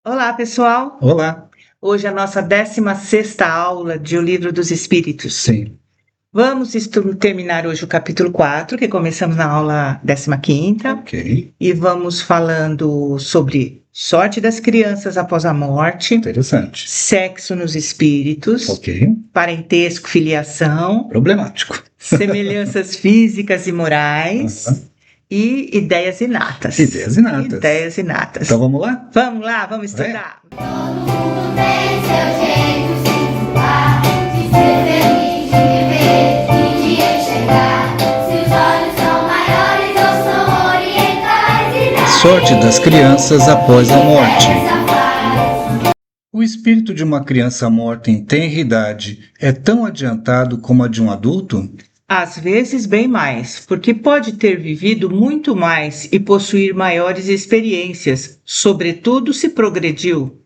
Olá, pessoal! Olá. Hoje é a nossa 16ª aula de O Livro dos Espíritos. Sim. Vamos terminar hoje o capítulo 4, que começamos na aula 15ª, Ok. e vamos falando sobre sorte das crianças após a morte, Interessante. sexo nos espíritos, Ok. parentesco, filiação, Problemático. semelhanças físicas e morais e ideias inatas. Ideias inatas. Ideias inatas. Então vamos lá? Vamos lá, vamos estudar? Todo mundo tem seu jeito singular de ser feliz, de viver e de enxergar. Se os olhos são maiores ou são orientais e não. Sorte das crianças após a morte. Essa faz. O espírito de uma criança morta em tenra idade é tão adiantado como a de um adulto? Às vezes bem mais, porque pode ter vivido muito mais e possuir maiores experiências, sobretudo se progrediu.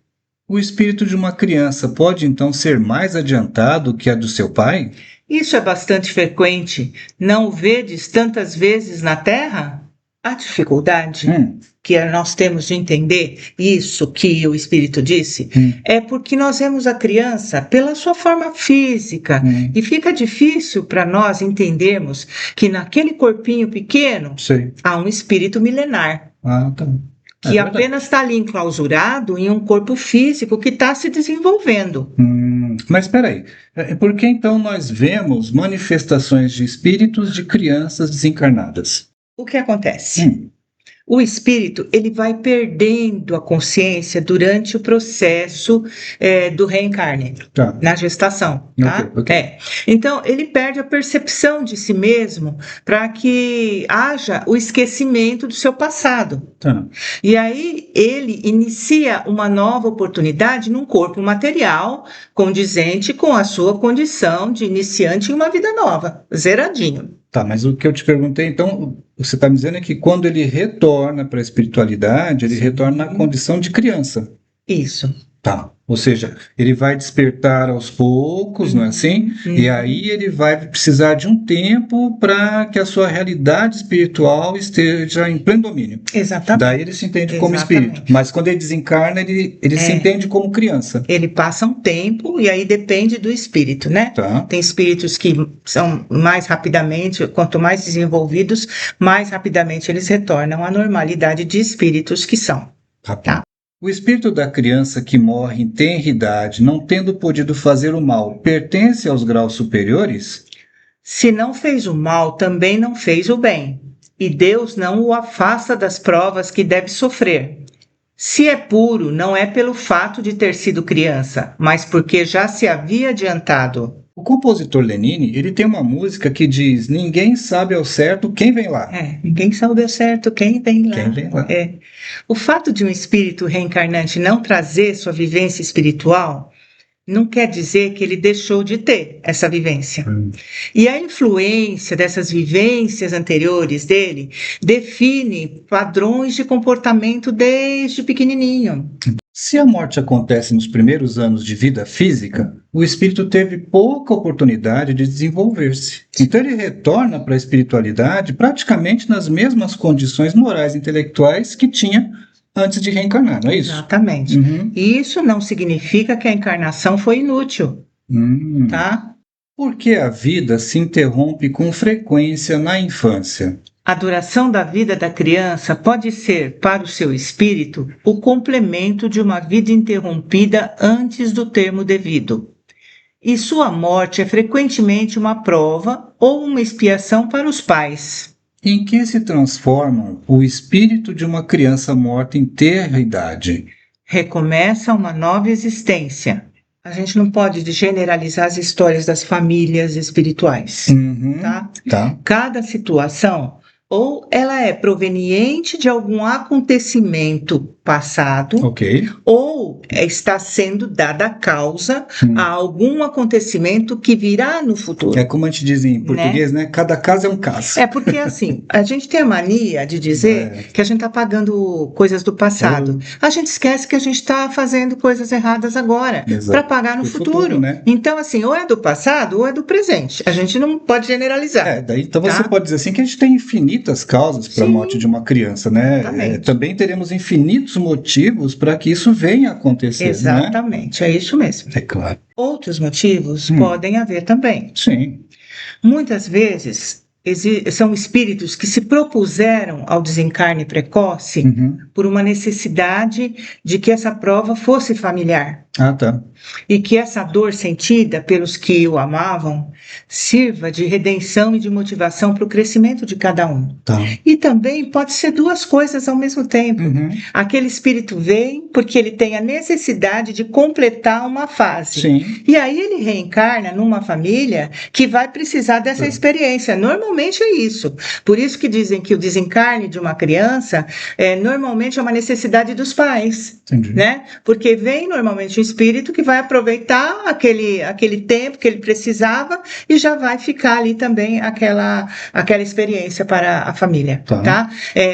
O espírito de uma criança pode então ser mais adiantado que a do seu pai? Isso é bastante frequente. Não o vedes tantas vezes na Terra? A dificuldade que nós temos de entender isso que o Espírito disse é porque nós vemos a criança pela sua forma física e fica difícil para nós entendermos que naquele corpinho pequeno Sei. há um espírito milenar Ah, tá. que apenas está ali enclausurado em um corpo físico que está se desenvolvendo. Mas espera aí, por que então nós vemos manifestações de espíritos de crianças desencarnadas? O que acontece? O espírito ele vai perdendo a consciência durante o processo do reencarne, Tá. na gestação. Tá? Ok. Então, ele perde a percepção de si mesmo para que haja o esquecimento do seu passado. Tá. E aí ele inicia uma nova oportunidade num corpo material condizente com a sua condição de iniciante em uma vida nova, zeradinho. Tá, mas o que eu te perguntei, então, você está me dizendo é que quando ele retorna para a espiritualidade, ele retorna na condição de criança. Isso. Tá. Ou seja, ele vai despertar aos poucos, não é assim? E aí ele vai precisar de um tempo para que a sua realidade espiritual esteja em pleno domínio. Exatamente. Daí ele se entende como espírito. Mas quando ele desencarna, ele se entende como criança. Ele passa um tempo e aí depende do espírito, né? Tá. Tem espíritos que são mais rapidamente, quanto mais desenvolvidos, mais rapidamente eles retornam à normalidade de espíritos que são. Tá. O espírito da criança que morre em tenra idade, não tendo podido fazer o mal, pertence aos graus superiores? Se não fez o mal, também não fez o bem, e Deus não o afasta das provas que deve sofrer. Se é puro, não é pelo fato de ter sido criança, mas porque já se havia adiantado. O compositor Lenine, ele tem uma música que diz: ninguém sabe ao certo quem vem lá. Ninguém sabe ao certo quem vem lá. Quem vem lá. O fato de um espírito reencarnante não trazer sua vivência espiritual não quer dizer que ele deixou de ter essa vivência. E a influência dessas vivências anteriores dele define padrões de comportamento desde pequenininho. Se a morte acontece nos primeiros anos de vida física, o espírito teve pouca oportunidade de desenvolver-se. Então ele retorna para a espiritualidade praticamente nas mesmas condições morais e intelectuais que tinha antes de reencarnar, não é isso? Exatamente. E isso não significa que a encarnação foi inútil, tá? Por que a vida se interrompe com frequência na infância? A duração da vida da criança pode ser, para o seu espírito, o complemento de uma vida interrompida antes do termo devido. E sua morte é frequentemente uma prova ou uma expiação para os pais. Em que se transforma o espírito de uma criança morta em tenra idade? Recomeça uma nova existência. A gente não pode generalizar as histórias das famílias espirituais, tá? Tá. Cada situação, ou ela é proveniente de algum acontecimento passado, ou está sendo dada causa a algum acontecimento que virá no futuro. É como a gente diz em português, né? Cada caso é um caso. É porque assim, a gente tem a mania de dizer que a gente está pagando coisas do passado. A gente esquece que a gente está fazendo coisas erradas agora para pagar no futuro. Né? Então assim, ou é do passado ou é do presente. A gente não pode generalizar. Daí, então você pode dizer assim que a gente tem infinitas causas para a morte de uma criança, né? Também teremos infinitos motivos para que isso venha a acontecer, Exatamente, é isso mesmo. É claro. Outros motivos podem haver também. Sim. Muitas vezes são espíritos que se propuseram ao desencarne precoce por uma necessidade de que essa prova fosse familiar. Ah, tá. E que essa dor sentida pelos que o amavam sirva de redenção e de motivação para o crescimento de cada um. Tá. E também pode ser duas coisas ao mesmo tempo. Aquele espírito vem porque ele tem a necessidade de completar uma fase. Sim. E aí ele reencarna numa família que vai precisar dessa experiência. Normalmente é isso. Por isso que dizem que o desencarne de uma criança normalmente é uma necessidade dos pais. Entendi. Né? Porque vem normalmente um espírito que vai aproveitar aquele tempo que ele precisava e já vai ficar ali também aquela experiência para a família. Tá?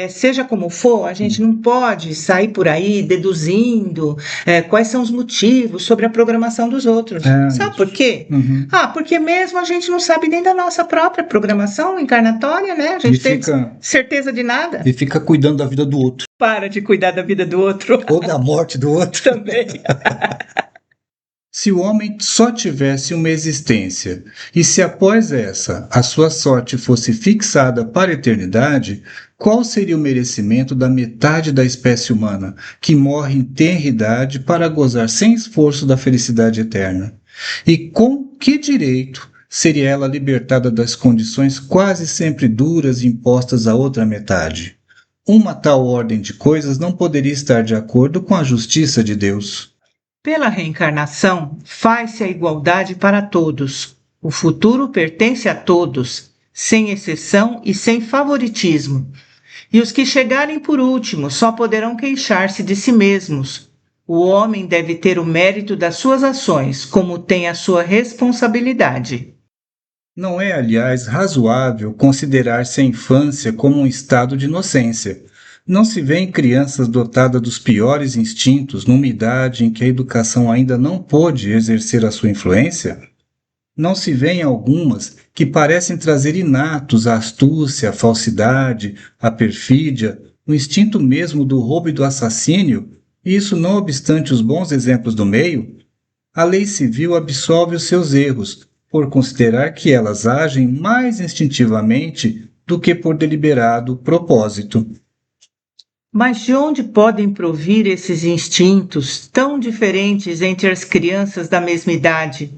Seja como for, a gente não pode sair por aí deduzindo quais são os motivos sobre a programação dos outros. Sabe por quê? Porque mesmo a gente não sabe nem da nossa própria programação encarnatória, né? A gente tem certeza de nada. E fica cuidando da vida do outro. Para de cuidar da vida do outro. Ou da morte do outro. Também. Se o homem só tivesse uma existência, e se após essa a sua sorte fosse fixada para a eternidade, qual seria o merecimento da metade da espécie humana, que morre em tenra idade para gozar sem esforço da felicidade eterna? E com que direito seria ela libertada das condições quase sempre duras impostas à outra metade? Uma tal ordem de coisas não poderia estar de acordo com a justiça de Deus. Pela reencarnação, faz-se a igualdade para todos. O futuro pertence a todos, sem exceção e sem favoritismo. E os que chegarem por último só poderão queixar-se de si mesmos. O homem deve ter o mérito das suas ações, como tem a sua responsabilidade. Não é, aliás, razoável considerar-se a infância como um estado de inocência. Não se vê em crianças dotadas dos piores instintos numa idade em que a educação ainda não pôde exercer a sua influência? Não se vê em algumas que parecem trazer inatos a astúcia, a falsidade, a perfídia, o instinto mesmo do roubo e do assassínio, e isso não obstante os bons exemplos do meio? A lei civil absolve os seus erros, por considerar que elas agem mais instintivamente do que por deliberado propósito. Mas de onde podem provir esses instintos tão diferentes entre as crianças da mesma idade,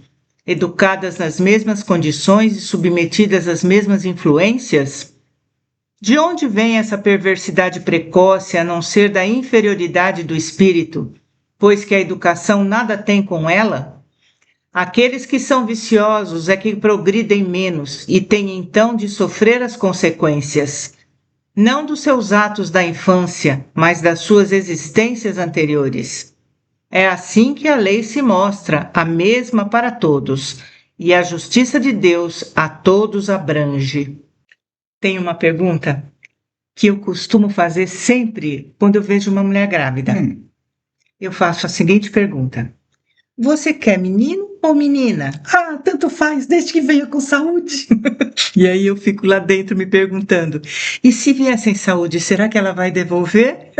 educadas nas mesmas condições e submetidas às mesmas influências? De onde vem essa perversidade precoce a não ser da inferioridade do espírito, pois que a educação nada tem com ela? Aqueles que são viciosos é que progridem menos e têm então de sofrer as consequências, não dos seus atos da infância, mas das suas existências anteriores. É assim que a lei se mostra a mesma para todos, e a justiça de Deus a todos abrange. Tem uma pergunta que eu costumo fazer sempre quando eu vejo uma mulher grávida. Eu faço a seguinte pergunta: você quer menino ou menina? Ah, tanto faz, desde que venha com saúde. E aí eu fico lá dentro me perguntando, e se vier sem saúde, será que ela vai devolver?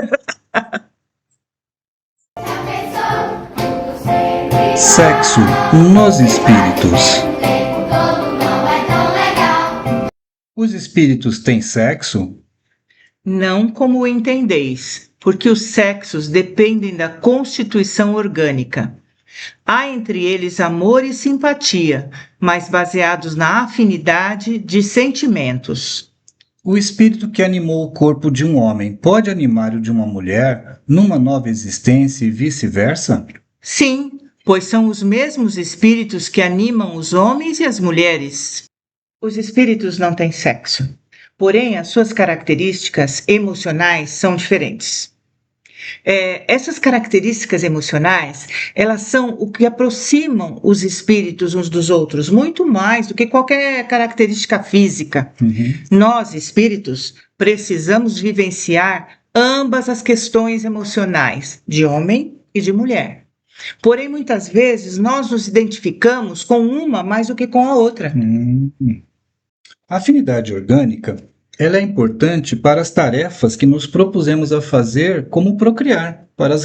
Sexo nos espíritos. Os espíritos têm sexo? Não como o entendeis, porque os sexos dependem da constituição orgânica. Há entre eles amor e simpatia, mas baseados na afinidade de sentimentos. O espírito que animou o corpo de um homem pode animar o de uma mulher numa nova existência e vice-versa? Sim, pois são os mesmos espíritos que animam os homens e as mulheres. Os espíritos não têm sexo, porém as suas características emocionais são diferentes. Essas características emocionais, elas são o que aproximam os espíritos uns dos outros, muito mais do que qualquer característica física. Nós, espíritos, precisamos vivenciar ambas as questões emocionais, de homem e de mulher. Porém, muitas vezes, nós nos identificamos com uma mais do que com a outra. A afinidade orgânica Ela é importante para as tarefas que nos propusemos a fazer, como procriar, para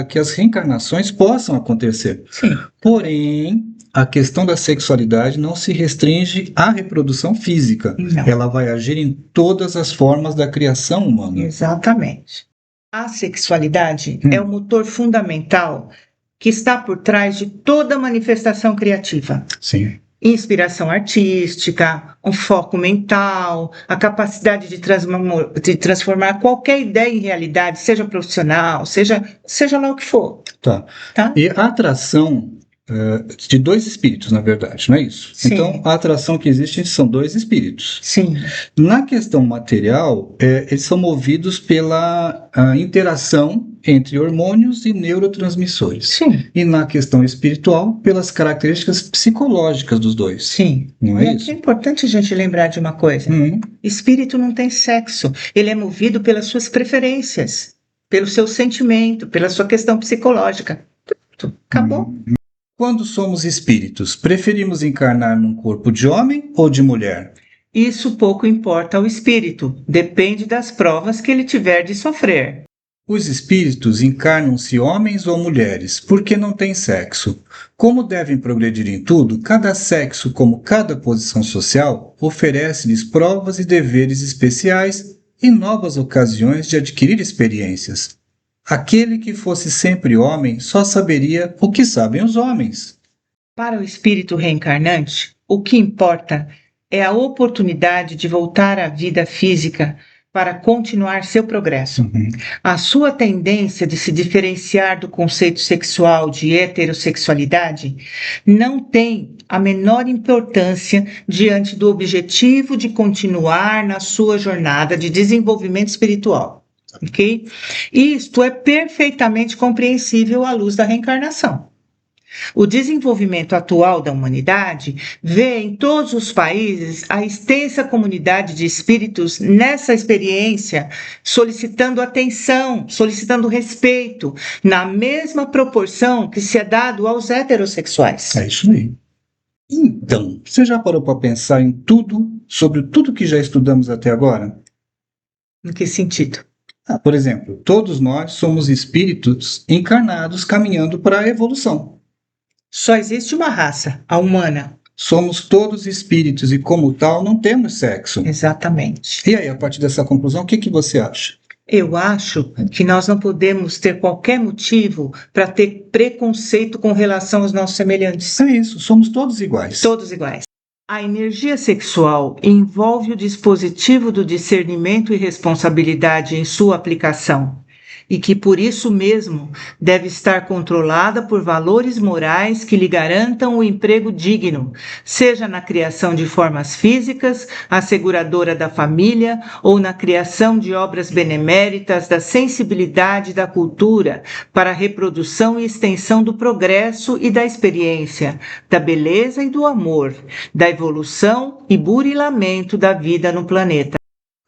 que as reencarnações possam acontecer. Sim. Porém, a questão da sexualidade não se restringe à reprodução física. Não. Ela vai agir em todas as formas da criação humana. Exatamente. A sexualidade é o motor fundamental que está por trás de toda manifestação criativa. Sim. Inspiração artística, um foco mental, a capacidade de transformar qualquer ideia em realidade, seja profissional, seja lá o que for. Tá. Tá? E a atração de dois espíritos, na verdade, não é isso? Sim. Então, a atração que existe são dois espíritos. Sim. Na questão material, eles são movidos pela interação entre hormônios e neurotransmissores. Sim. E na questão espiritual, pelas características psicológicas dos dois. Sim. Não é E aqui isso? é importante a gente lembrar de uma coisa. Espírito não tem sexo. Ele é movido pelas suas preferências, pelo seu sentimento, pela sua questão psicológica. Acabou. Quando somos espíritos, preferimos encarnar num corpo de homem ou de mulher? Isso pouco importa ao espírito. Depende das provas que ele tiver de sofrer. Os espíritos encarnam-se homens ou mulheres, porque não têm sexo. Como devem progredir em tudo, cada sexo, como cada posição social, oferece-lhes provas e deveres especiais e novas ocasiões de adquirir experiências. Aquele que fosse sempre homem só saberia o que sabem os homens. Para o espírito reencarnante, o que importa é a oportunidade de voltar à vida física para continuar seu progresso. A sua tendência de se diferenciar do conceito sexual de heterossexualidade não tem a menor importância diante do objetivo de continuar na sua jornada de desenvolvimento espiritual. Ok? Isto é perfeitamente compreensível à luz da reencarnação. O desenvolvimento atual da humanidade vê em todos os países a extensa comunidade de espíritos nessa experiência, solicitando atenção, solicitando respeito, na mesma proporção que se é dado aos heterossexuais. É isso aí. Então, você já parou para pensar em tudo, sobre tudo que já estudamos até agora? Em que sentido? Por exemplo, todos nós somos espíritos encarnados caminhando para a evolução. Só existe uma raça, a humana. Somos todos espíritos e, como tal, não temos sexo. Exatamente. E aí, a partir dessa conclusão, o que você acha? Eu acho que nós não podemos ter qualquer motivo para ter preconceito com relação aos nossos semelhantes. É isso, somos todos iguais. Todos iguais. A energia sexual envolve o dispositivo do discernimento e responsabilidade em sua aplicação, e que por isso mesmo deve estar controlada por valores morais que lhe garantam o emprego digno, seja na criação de formas físicas, asseguradora da família, ou na criação de obras beneméritas da sensibilidade e da cultura para a reprodução e extensão do progresso e da experiência, da beleza e do amor, da evolução e burilamento da vida no planeta.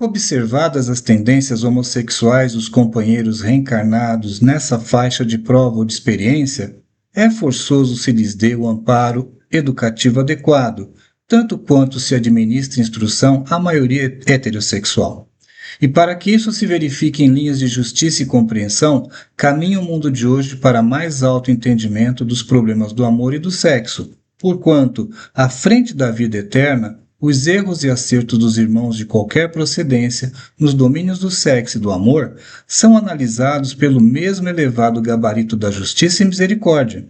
Observadas as tendências homossexuais dos companheiros reencarnados nessa faixa de prova ou de experiência, é forçoso se lhes dê o amparo educativo adequado, tanto quanto se administre instrução à maioria heterossexual. E para que isso se verifique em linhas de justiça e compreensão, caminha o mundo de hoje para mais alto entendimento dos problemas do amor e do sexo, porquanto, à frente da vida eterna, os erros e acertos dos irmãos de qualquer procedência nos domínios do sexo e do amor são analisados pelo mesmo elevado gabarito da justiça e misericórdia.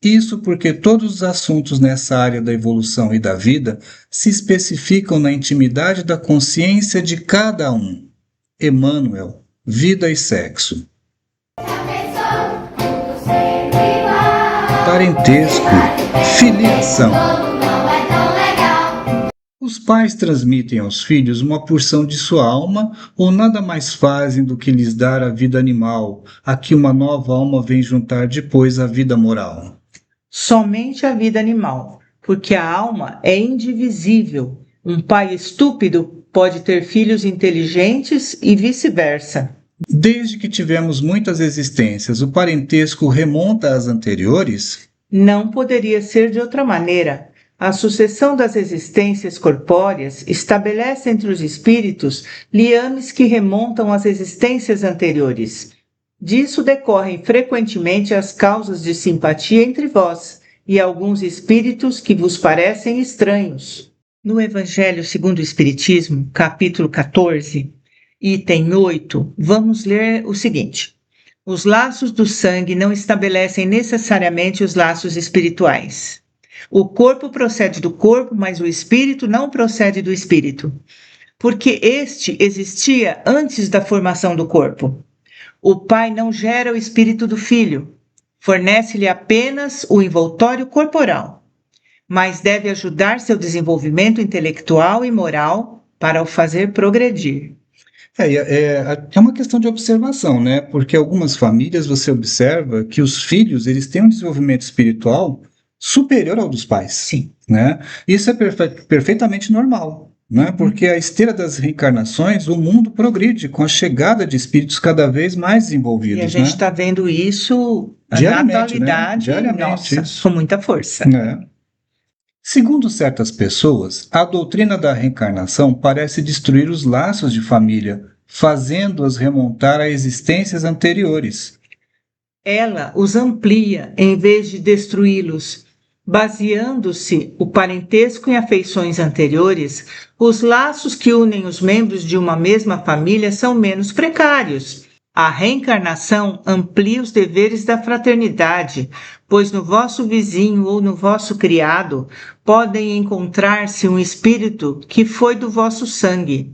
Isso porque todos os assuntos nessa área da evolução e da vida se especificam na intimidade da consciência de cada um. Emmanuel, Vida e Sexo. Parentesco, filiação. Os pais transmitem aos filhos uma porção de sua alma ou nada mais fazem do que lhes dar a vida animal, a que uma nova alma vem juntar depois a vida moral? Somente a vida animal, porque a alma é indivisível. Um pai estúpido pode ter filhos inteligentes e vice-versa. Desde que tivemos muitas existências, o parentesco remonta às anteriores? Não poderia ser de outra maneira. A sucessão das existências corpóreas estabelece entre os espíritos liames que remontam às existências anteriores. Disso decorrem frequentemente as causas de simpatia entre vós e alguns espíritos que vos parecem estranhos. No Evangelho segundo o Espiritismo, capítulo 14, item 8, vamos ler o seguinte: os laços do sangue não estabelecem necessariamente os laços espirituais. O corpo procede do corpo, mas o espírito não procede do espírito, porque este existia antes da formação do corpo. O pai não gera o espírito do filho, fornece-lhe apenas o envoltório corporal, mas deve ajudar seu desenvolvimento intelectual e moral para o fazer progredir. É uma questão de observação, né? Porque algumas famílias você observa que os filhos eles têm um desenvolvimento espiritual superior ao dos pais. Sim. Né? Isso é perfeitamente normal, né? Porque a esteira das reencarnações, o mundo progride com a chegada de espíritos cada vez mais desenvolvidos. E a gente está vendo isso na atualidade, Diariamente. Nossa, com muita força. Segundo certas pessoas, a doutrina da reencarnação parece destruir os laços de família, fazendo-os remontar a existências anteriores. Ela os amplia em vez de destruí-los. Baseando-se o parentesco em afeições anteriores, os laços que unem os membros de uma mesma família são menos precários. A reencarnação amplia os deveres da fraternidade, pois no vosso vizinho ou no vosso criado podem encontrar-se um espírito que foi do vosso sangue.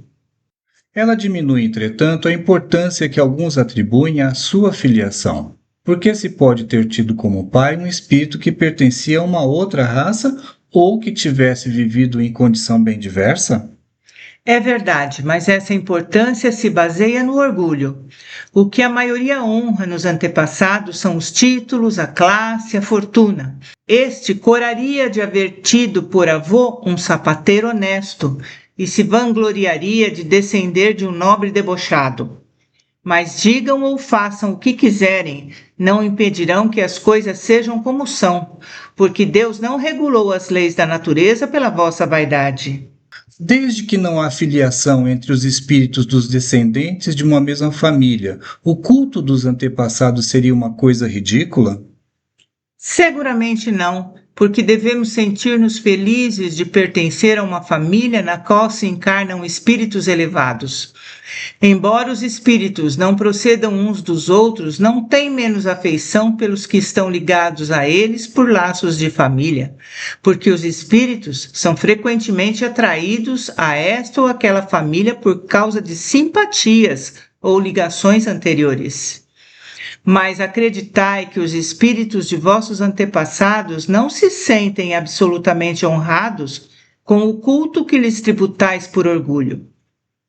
Ela diminui, entretanto, a importância que alguns atribuem à sua filiação, porque se pode ter tido como pai um espírito que pertencia a uma outra raça ou que tivesse vivido em condição bem diversa? É verdade, mas essa importância se baseia no orgulho. O que a maioria honra nos antepassados são os títulos, a classe, a fortuna. Este coraria de haver tido por avô um sapateiro honesto e se vangloriaria de descender de um nobre debochado. Mas digam ou façam o que quiserem, não impedirão que as coisas sejam como são, porque Deus não regulou as leis da natureza pela vossa vaidade. Desde que não há filiação entre os espíritos dos descendentes de uma mesma família, o culto dos antepassados seria uma coisa ridícula? Seguramente não, porque devemos sentir-nos felizes de pertencer a uma família na qual se encarnam espíritos elevados. Embora os espíritos não procedam uns dos outros, não têm menos afeição pelos que estão ligados a eles por laços de família, porque os espíritos são frequentemente atraídos a esta ou aquela família por causa de simpatias ou ligações anteriores. Mas acreditai que os espíritos de vossos antepassados não se sentem absolutamente honrados com o culto que lhes tributais por orgulho.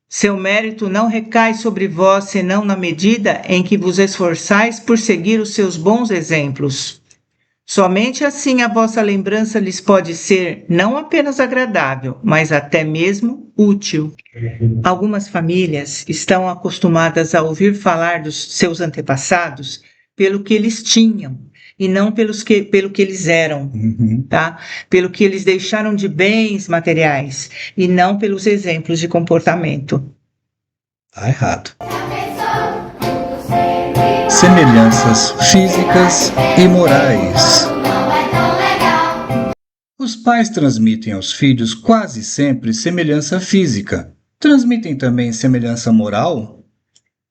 Seu mérito não recai sobre vós senão na medida em que vos esforçais por seguir os seus bons exemplos. Somente assim a vossa lembrança lhes pode ser não apenas agradável, mas até mesmo útil. Algumas famílias estão acostumadas a ouvir falar dos seus antepassados pelo que eles tinham e não pelo que eles eram, tá? Pelo que eles deixaram de bens materiais e não pelos exemplos de comportamento. Tá errado. Semelhanças físicas e morais. Os pais transmitem aos filhos quase sempre semelhança física. Transmitem também semelhança moral?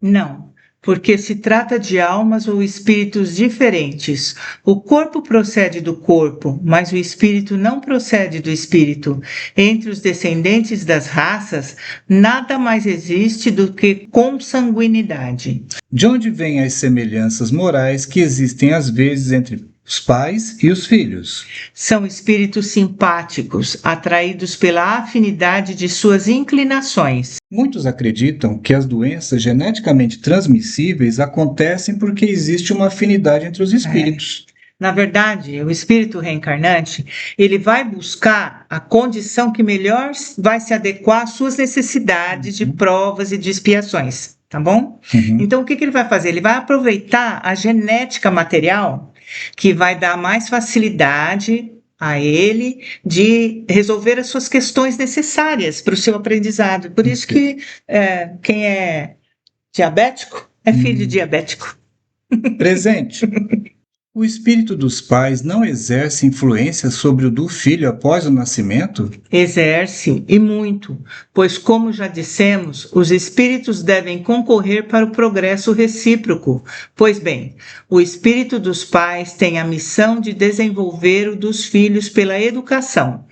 Não, porque se trata de almas ou espíritos diferentes. O corpo procede do corpo, mas o espírito não procede do espírito. Entre os descendentes das raças, nada mais existe do que consanguinidade. De onde vêm as semelhanças morais que existem às vezes entre os pais e os filhos? São espíritos simpáticos, atraídos pela afinidade de suas inclinações. Muitos acreditam que as doenças geneticamente transmissíveis acontecem porque existe uma afinidade entre os espíritos. Na verdade, o espírito reencarnante, ele vai buscar a condição que melhor vai se adequar às suas necessidades de provas e de expiações, tá bom? Então, o que ele vai fazer? Ele vai aproveitar a genética material que vai dar mais facilidade a ele de resolver as suas questões necessárias para o seu aprendizado. Por isso que quem é diabético é filho diabético. Presente. O espírito dos pais não exerce influência sobre o do filho após o nascimento? Exerce, e muito, pois, como já dissemos, os espíritos devem concorrer para o progresso recíproco. Pois bem, o espírito dos pais tem a missão de desenvolver o dos filhos pela educação.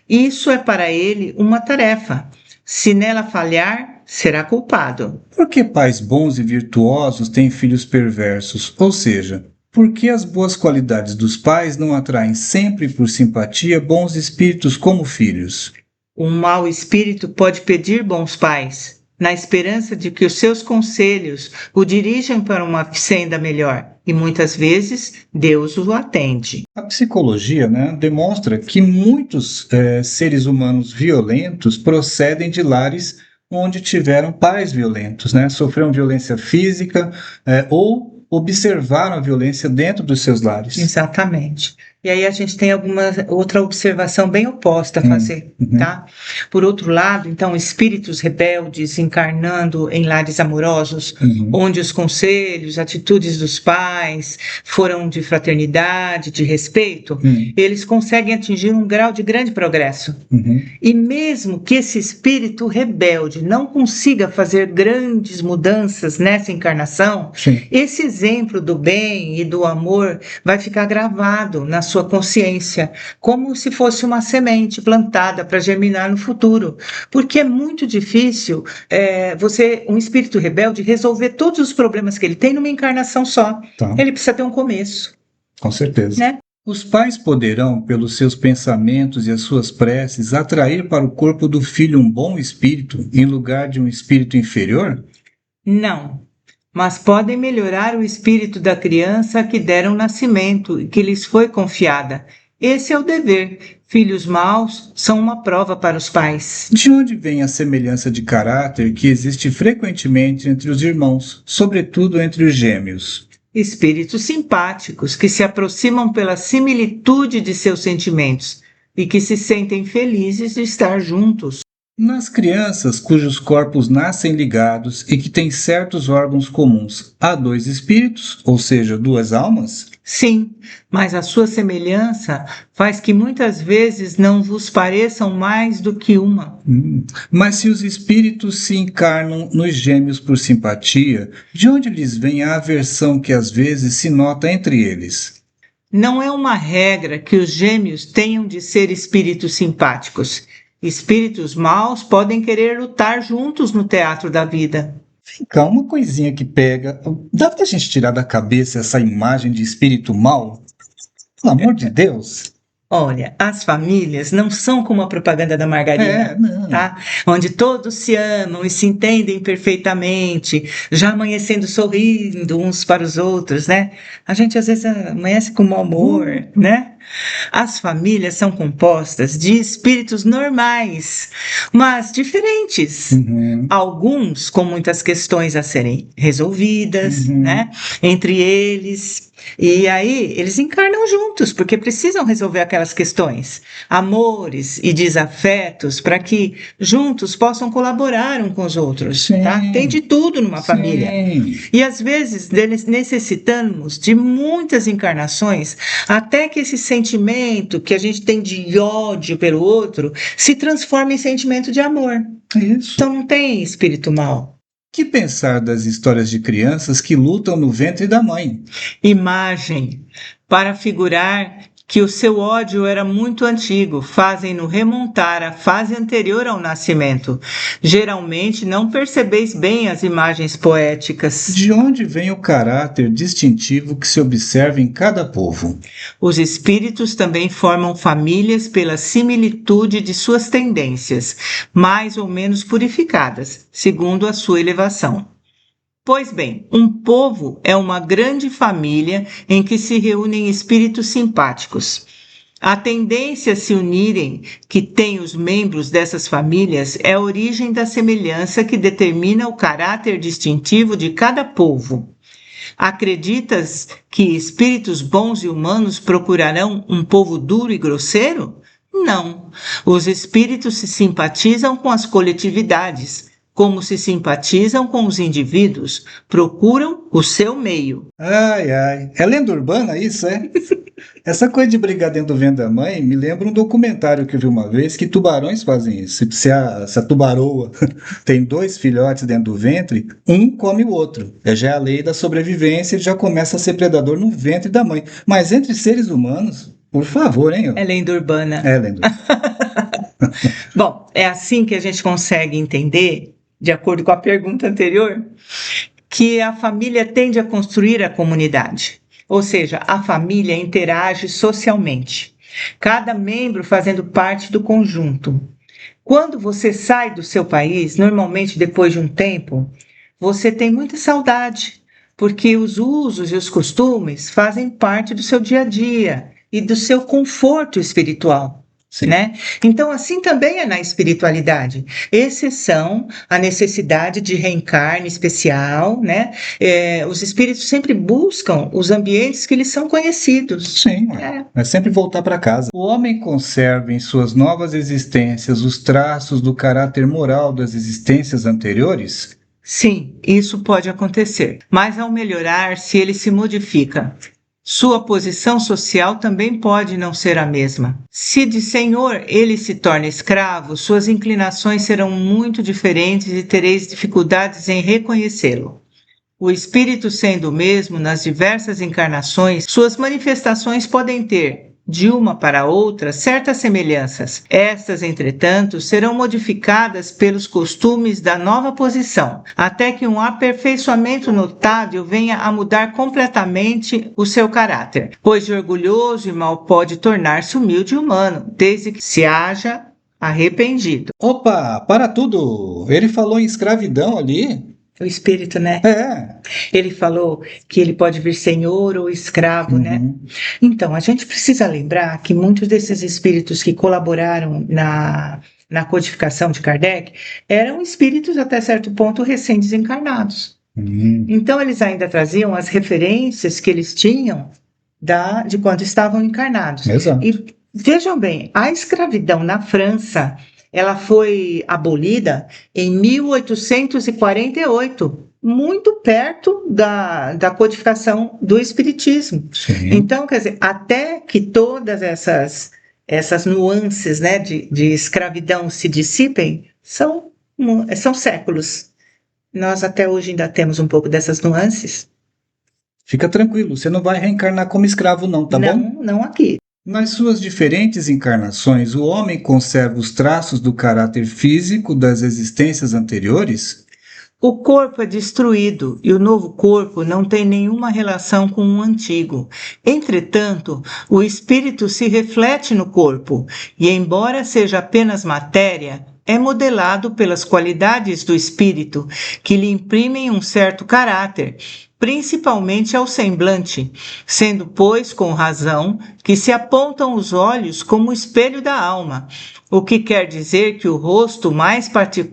Isso é para ele uma tarefa. Se nela falhar, será culpado. Por que pais bons e virtuosos têm filhos perversos? Ou seja, por que as boas qualidades dos pais não atraem sempre por simpatia bons espíritos como filhos? Um mau espírito pode pedir bons pais, na esperança de que os seus conselhos o dirijam para uma senda melhor, e muitas vezes Deus o atende. A psicologia, demonstra que muitos seres humanos violentos procedem de lares onde tiveram pais violentos, sofreram violência física ou observaram a violência dentro dos seus lares. Exatamente. E aí a gente tem outra observação bem oposta a fazer, tá? Por outro lado, então, espíritos rebeldes encarnando em lares amorosos, onde os conselhos, atitudes dos pais foram de fraternidade, de respeito, eles conseguem atingir um grau de grande progresso. E mesmo que esse espírito rebelde não consiga fazer grandes mudanças nessa encarnação, esse exemplo do bem e do amor vai ficar gravado na sua consciência, como se fosse uma semente plantada para germinar no futuro, porque é muito difícil um espírito rebelde resolver todos os problemas que ele tem numa encarnação só. Tá. Ele precisa ter um começo. Com certeza. Os pais poderão, pelos seus pensamentos e as suas preces, atrair para o corpo do filho um bom espírito em lugar de um espírito inferior? Não. Mas podem melhorar o espírito da criança a que deram nascimento e que lhes foi confiada. Esse é o dever. Filhos maus são uma prova para os pais. De onde vem a semelhança de caráter que existe frequentemente entre os irmãos, sobretudo entre os gêmeos? Espíritos simpáticos que se aproximam pela similitude de seus sentimentos e que se sentem felizes de estar juntos. Nas crianças cujos corpos nascem ligados e que têm certos órgãos comuns, há dois espíritos, ou seja, duas almas? Sim, mas a sua semelhança faz que muitas vezes não vos pareçam mais do que uma. Mas se os espíritos se encarnam nos gêmeos por simpatia, de onde lhes vem a aversão que às vezes se nota entre eles? Não é uma regra que os gêmeos tenham de ser espíritos simpáticos. Espíritos maus podem querer lutar juntos no teatro da vida. Vem cá, uma coisinha que pega. Dá pra gente tirar da cabeça essa imagem de espírito mau? Pelo amor de Deus! Olha, as famílias não são como a propaganda da margarina, tá? Onde todos se amam e se entendem perfeitamente, já amanhecendo sorrindo uns para os outros, né? A gente às vezes amanhece com mau humor, né? As famílias são compostas de espíritos normais, mas diferentes. Alguns com muitas questões a serem resolvidas, né? Entre eles. E aí eles encarnam juntos, porque precisam resolver aquelas questões, amores e desafetos, para que juntos possam colaborar uns com os outros. Tá? Tem de tudo numa família. E às vezes necessitamos de muitas encarnações até que esse sentimento que a gente tem de ódio pelo outro se transforme em sentimento de amor. Isso. Então não tem espírito mau. Que pensar das histórias de crianças que lutam no ventre da mãe? Imagem para figurar que o seu ódio era muito antigo, fazem-no remontar à fase anterior ao nascimento. Geralmente não percebeis bem as imagens poéticas. De onde vem o caráter distintivo que se observa em cada povo? Os espíritos também formam famílias pela similitude de suas tendências, mais ou menos purificadas, segundo a sua elevação. Pois bem, um povo é uma grande família em que se reúnem espíritos simpáticos. A tendência a se unirem que têm os membros dessas famílias é a origem da semelhança que determina o caráter distintivo de cada povo. Acreditas que espíritos bons e humanos procurarão um povo duro e grosseiro? Não. Os espíritos se simpatizam com as coletividades, como se simpatizam com os indivíduos, procuram o seu meio. Ai, ai. É lenda urbana isso, é? Essa coisa de brigar dentro do ventre da mãe me lembra um documentário que eu vi uma vez que tubarões fazem isso. Se a tubaroa tem 2 filhotes dentro do ventre, um come o outro. Já é a lei da sobrevivência, ele já começa a ser predador no ventre da mãe. Mas entre seres humanos, por favor, hein? É lenda urbana. É lenda urbana. Bom, é assim que a gente consegue entender, de acordo com a pergunta anterior, que a família tende a construir a comunidade. Ou seja, a família interage socialmente, cada membro fazendo parte do conjunto. Quando você sai do seu país, normalmente depois de um tempo, você tem muita saudade, porque os usos e os costumes fazem parte do seu dia a dia e do seu conforto espiritual. Né? Então, assim também é na espiritualidade, exceção a necessidade de reencarne especial, né? Os espíritos sempre buscam os ambientes que lhes são conhecidos. Sim, é sempre voltar para casa. O homem conserva em suas novas existências os traços do caráter moral das existências anteriores? Sim, isso pode acontecer, mas ao melhorar-se ele se modifica. Sua posição social também pode não ser a mesma. Se de senhor ele se torna escravo, suas inclinações serão muito diferentes e tereis dificuldades em reconhecê-lo. O espírito sendo o mesmo nas diversas encarnações, suas manifestações podem ter, de uma para outra, certas semelhanças. Estas, entretanto, serão modificadas pelos costumes da nova posição, até que um aperfeiçoamento notável venha a mudar completamente o seu caráter, pois de orgulhoso e mal pode tornar-se humilde e humano, desde que se haja arrependido. Opa, para tudo! Ele falou em escravidão ali? O espírito, né? É. Ele falou que ele pode vir senhor ou escravo, né? Então, a gente precisa lembrar que muitos desses espíritos que colaboraram na codificação de Kardec eram espíritos, até certo ponto, recém-desencarnados. Então, eles ainda traziam as referências que eles tinham de quando estavam encarnados. Exato. E vejam bem, a escravidão na França, ela foi abolida em 1848, muito perto da codificação do Espiritismo. Sim. Então, quer dizer, até que todas essas nuances, né, de escravidão se dissipem, são séculos. Nós até hoje ainda temos um pouco dessas nuances. Fica tranquilo, você não vai reencarnar como escravo não, tá bom? Não aqui. Nas suas diferentes encarnações, o homem conserva os traços do caráter físico das existências anteriores? O corpo é destruído e o novo corpo não tem nenhuma relação com o antigo. Entretanto, o espírito se reflete no corpo e, embora seja apenas matéria, é modelado pelas qualidades do espírito, que lhe imprimem um certo caráter, principalmente ao semblante, sendo, pois, com razão, que se apontam os olhos como o espelho da alma, o que quer dizer que o rosto, mais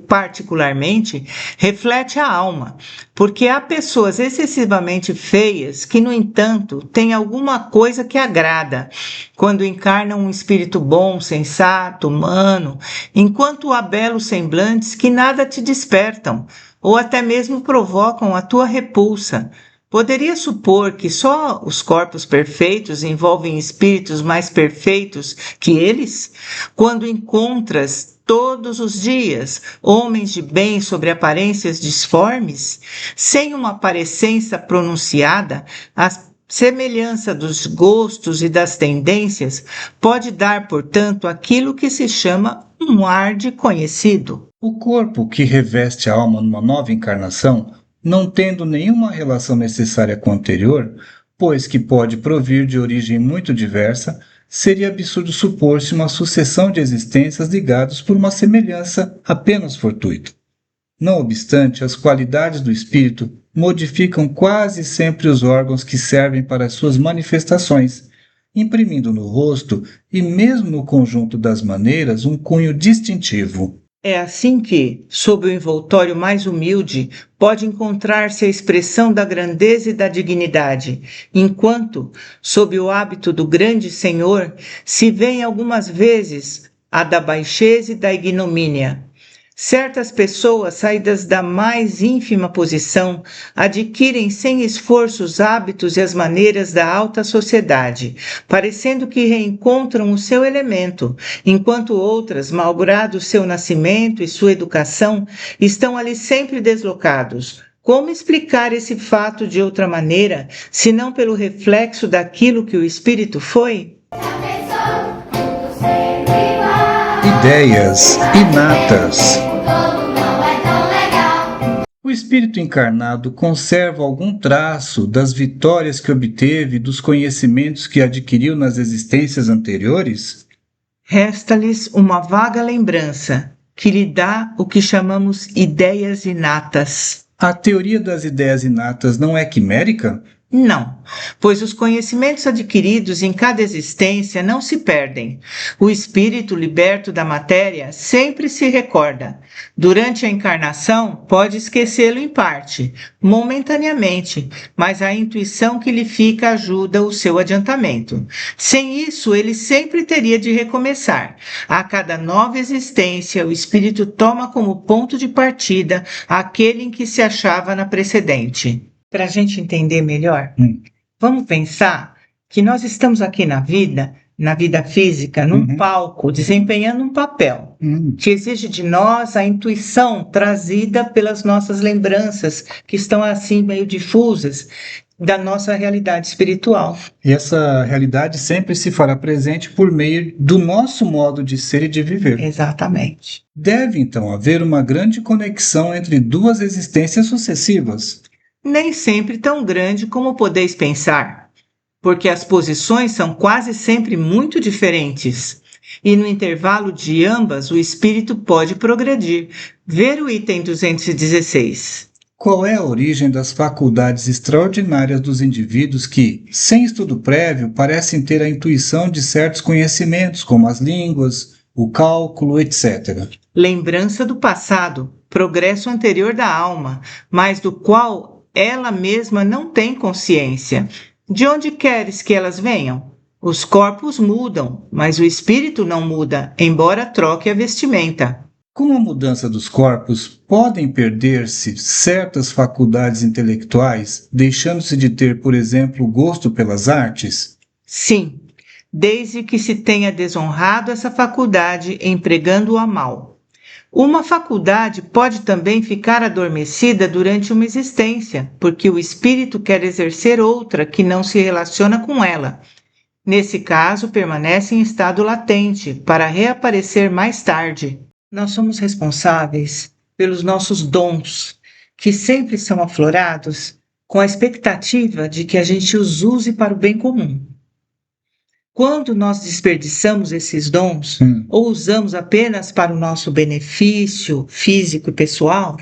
particularmente, reflete a alma, porque há pessoas excessivamente feias que, no entanto, têm alguma coisa que agrada, quando encarnam um espírito bom, sensato, humano, enquanto há belos semblantes que nada te despertam, ou até mesmo provocam a tua repulsa. Poderia supor que só os corpos perfeitos envolvem espíritos mais perfeitos que eles? Quando encontras todos os dias homens de bem sobre aparências disformes, sem uma parecência pronunciada, a semelhança dos gostos e das tendências pode dar, portanto, aquilo que se chama um ar de conhecido. O corpo que reveste a alma numa nova encarnação, não tendo nenhuma relação necessária com o anterior, pois que pode provir de origem muito diversa, seria absurdo supor-se uma sucessão de existências ligadas por uma semelhança apenas fortuita. Não obstante, as qualidades do espírito modificam quase sempre os órgãos que servem para as suas manifestações, imprimindo no rosto e mesmo no conjunto das maneiras um cunho distintivo. É assim que, sob o envoltório mais humilde, pode encontrar-se a expressão da grandeza e da dignidade, enquanto, sob o hábito do grande Senhor, se vêem algumas vezes a da baixeza e da ignomínia. Certas pessoas, saídas da mais ínfima posição, adquirem sem esforço os hábitos e as maneiras da alta sociedade, parecendo que reencontram o seu elemento, enquanto outras, malgrado seu nascimento e sua educação, estão ali sempre deslocados. Como explicar esse fato de outra maneira, senão pelo reflexo daquilo que o espírito foi? Já pensou? Tudo sempre igual. Ideias inatas. O todo não é tão legal. O espírito encarnado conserva algum traço das vitórias que obteve, dos conhecimentos que adquiriu nas existências anteriores? Resta-lhes uma vaga lembrança, que lhe dá o que chamamos ideias inatas. A teoria das ideias inatas não é quimérica? Não, pois os conhecimentos adquiridos em cada existência não se perdem. O espírito liberto da matéria sempre se recorda. Durante a encarnação, pode esquecê-lo em parte, momentaneamente, mas a intuição que lhe fica ajuda o seu adiantamento. Sem isso, ele sempre teria de recomeçar. A cada nova existência, o espírito toma como ponto de partida aquele em que se achava na precedente. Para a gente entender melhor, vamos pensar que nós estamos aqui na vida física, num palco, desempenhando um papel que exige de nós a intuição trazida pelas nossas lembranças, que estão assim meio difusas, da nossa realidade espiritual. E essa realidade sempre se fará presente por meio do nosso modo de ser e de viver. Exatamente. Deve, então, haver uma grande conexão entre duas existências sucessivas. Nem sempre tão grande como podeis pensar, porque as posições são quase sempre muito diferentes, e no intervalo de ambas o espírito pode progredir. Ver o item 216. Qual é a origem das faculdades extraordinárias dos indivíduos que, sem estudo prévio, parecem ter a intuição de certos conhecimentos, como as línguas, o cálculo, etc.? Lembrança do passado, progresso anterior da alma, mas do qual ela mesma não tem consciência. De onde queres que elas venham? Os corpos mudam, mas o espírito não muda, embora troque a vestimenta. Com a mudança dos corpos, podem perder-se certas faculdades intelectuais, deixando-se de ter, por exemplo, o gosto pelas artes? Sim, desde que se tenha desonrado essa faculdade empregando-a mal. Uma faculdade pode também ficar adormecida durante uma existência, porque o espírito quer exercer outra que não se relaciona com ela. Nesse caso, permanece em estado latente, para reaparecer mais tarde. Nós somos responsáveis pelos nossos dons, que sempre são aflorados com a expectativa de que a gente os use para o bem comum. Quando nós desperdiçamos esses dons, ou usamos apenas para o nosso benefício físico e pessoal,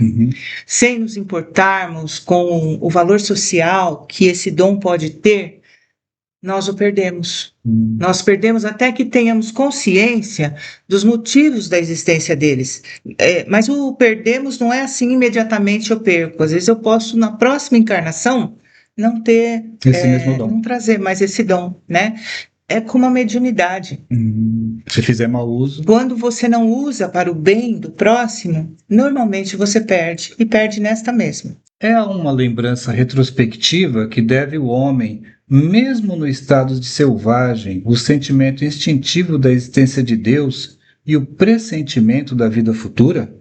sem nos importarmos com o valor social que esse dom pode ter, nós o perdemos. Nós perdemos até que tenhamos consciência dos motivos da existência deles. Mas o perdemos não é assim imediatamente eu perco. Às vezes eu posso, na próxima encarnação, não ter, esse mesmo dom. não trazer mais esse dom, né? É como a mediunidade. Se fizer mau uso. Quando você não usa para o bem do próximo, normalmente você perde, e perde nesta mesma. É a uma lembrança retrospectiva que deve o homem, mesmo no estado de selvagem, o sentimento instintivo da existência de Deus e o pressentimento da vida futura?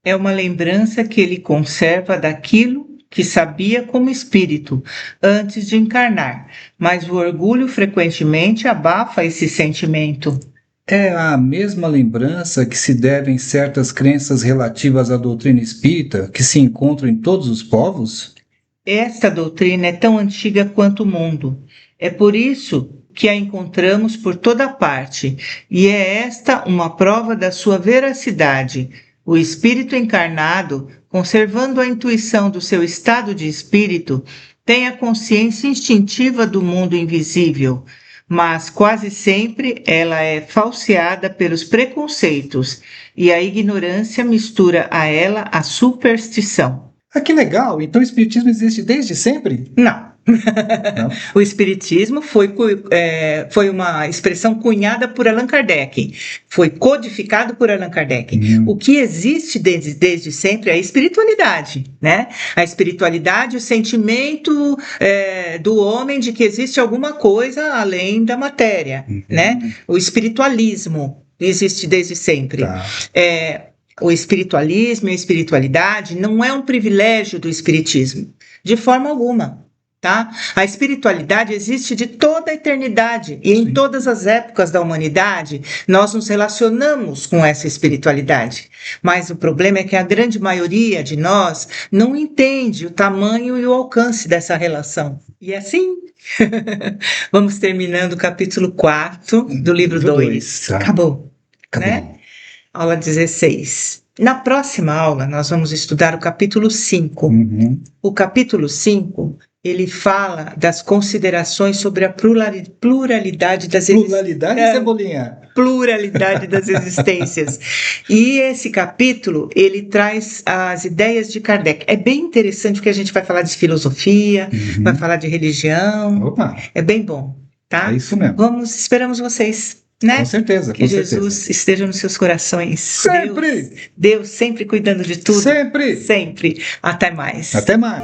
É uma lembrança que ele conserva daquilo que sabia como espírito antes de encarnar, mas o orgulho frequentemente abafa esse sentimento. É a mesma lembrança que se devem certas crenças relativas à doutrina espírita que se encontram em todos os povos? Esta doutrina é tão antiga quanto o mundo. É por isso que a encontramos por toda parte, e é esta uma prova da sua veracidade. O espírito encarnado, conservando a intuição do seu estado de espírito, tem a consciência instintiva do mundo invisível. mas quase sempre ela é falseada pelos preconceitos e a ignorância mistura a ela a superstição. Ah, que legal! Então o Espiritismo existe desde sempre? Não. Não? O Espiritismo foi uma expressão cunhada por Allan Kardec, foi codificado por Allan Kardec. O que existe desde sempre é a espiritualidade, né? A espiritualidade, o sentimento do homem de que existe alguma coisa além da matéria, né? O espiritualismo existe desde sempre. Tá. O espiritualismo e a espiritualidade não é um privilégio do espiritismo, de forma alguma. Tá? A espiritualidade existe de toda a eternidade e em todas as épocas da humanidade nós nos relacionamos com essa espiritualidade. Mas o problema é que a grande maioria de nós não entende o tamanho e o alcance dessa relação. E assim, vamos terminando o capítulo 4 do livro 2. Tá. Acabou, né? Aula 16. Na próxima aula nós vamos estudar o capítulo 5. O capítulo 5... ele fala das considerações sobre a pluralidade das existências. Pluralidade, Cebolinha? Pluralidade das existências. E esse capítulo, ele traz as ideias de Kardec. É bem interessante porque a gente vai falar de filosofia, vai falar de religião. Opa. É bem bom, tá? É isso mesmo. Esperamos vocês. Né? Com certeza, que Jesus esteja nos seus corações. Sempre! Deus sempre cuidando de tudo. Sempre! Sempre. Até mais. Até mais.